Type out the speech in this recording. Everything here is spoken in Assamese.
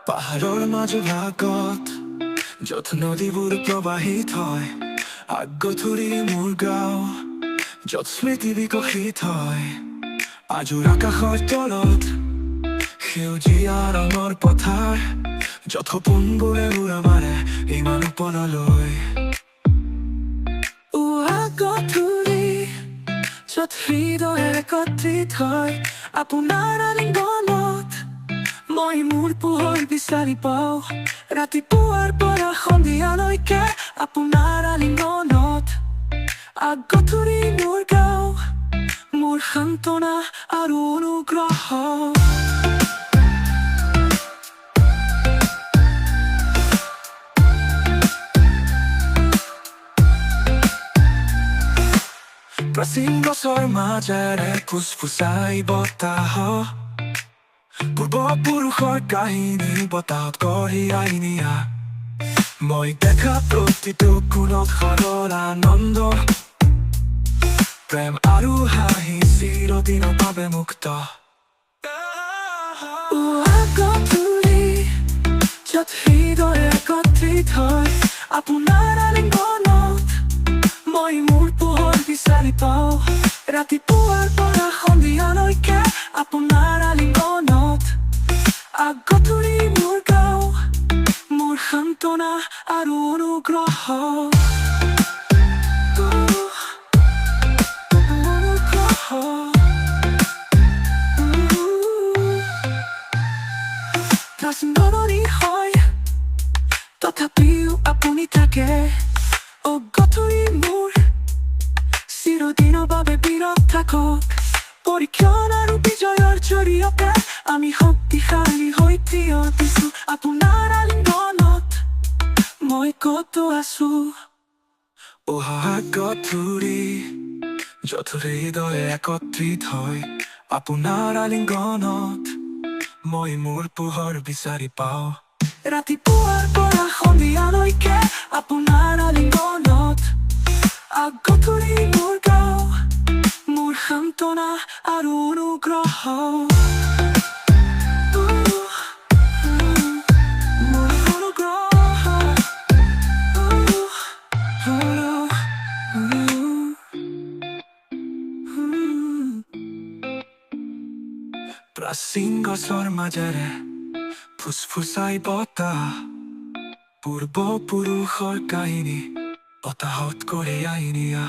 পাহাৰৰ মাজৰ ভাগত য'ত নদীবোৰ প্ৰবাহিত হয়, আগ্যথুৰি মোৰ গাঁও, য'ত স্মৃতি বিকশিত হয়। আজোৰ আকাশৰ তলত সেউজীয়া ৰঙৰ পথাৰ, য'ত সপোনবোৰে উৰা মাৰে ইমান ওপৰলৈ। আগ্যথুৰি, য'ত হৃদয় একত্ৰিত হয়, আপোনাৰ আলিংগনত মই মোৰ পোহৰ বিচাৰি পাওঁ। ৰাতিপুৱাৰ পৰা সন্ধিয়ালৈকে আপোনাৰ আলিংগনত। আগ্যথুৰি মোৰ গাঁও, মোৰ সান্তনা আৰু অনুগ্ৰহ। প্ৰাচীন গছৰ মাজেৰে ফুসফুসাই বতাহ, পূৰ্বপুৰুষৰ কাহিনী বতাহত কঢ়িয়াই নিয়া। মই দেখা প্ৰতিটো কোণত সৰল আনন্দ, প্ৰেম আৰু হাঁহি চিৰদিনৰ বাবে মুক্ত। আগ্যথুৰি, য'ত হৃদয় একত্ৰিত হয়, আপোনাৰ আলিংগনত মই মোৰ পোহৰ বিচাৰি পাওঁ। ৰাতিপুৱাৰ পৰা সন্ধিয়ালৈকে আপোনাৰ আলিংগনত। আগ্যথুৰি মোৰ গাঁও, মোৰ সান্তনা আৰু অনুগ্ৰহ। প্ৰাচীন নগৰী হয়, তথাপিও আপুনি থাকে। আগ্যথুৰি মোৰ চিৰদিনৰ বাবে বিৰত থাকক। পৰীক্ষণ আৰু বিজয়ৰ জৰিয়তে আমি শক্তিশালী হৈ থিয় দিছো আপোনাৰ আলিংগনত। মই ক'ত আছো? আগ্যথুৰি, য'ত হৃদয় একত্ৰিত হয়, আপোনাৰ আলিংগনত মই মোৰ পোহৰ বিচাৰি পাওঁ। ৰাতিপুৱাৰ পৰা সন্ধিয়ালৈকে আপোনাৰ আলিংগনত। আগ্যথুৰি মোৰ গাঁও, মোৰ সান্তনা আৰু অনুগ্ৰহ। মোৰ অনুগ্ৰহ। প্ৰাচীন গছৰ মাজেৰে ফুসফুসাই বতাহ, পূৰ্বপুৰুষৰ কাহিনী বতাহত কঢ়িয়াই নিয়া।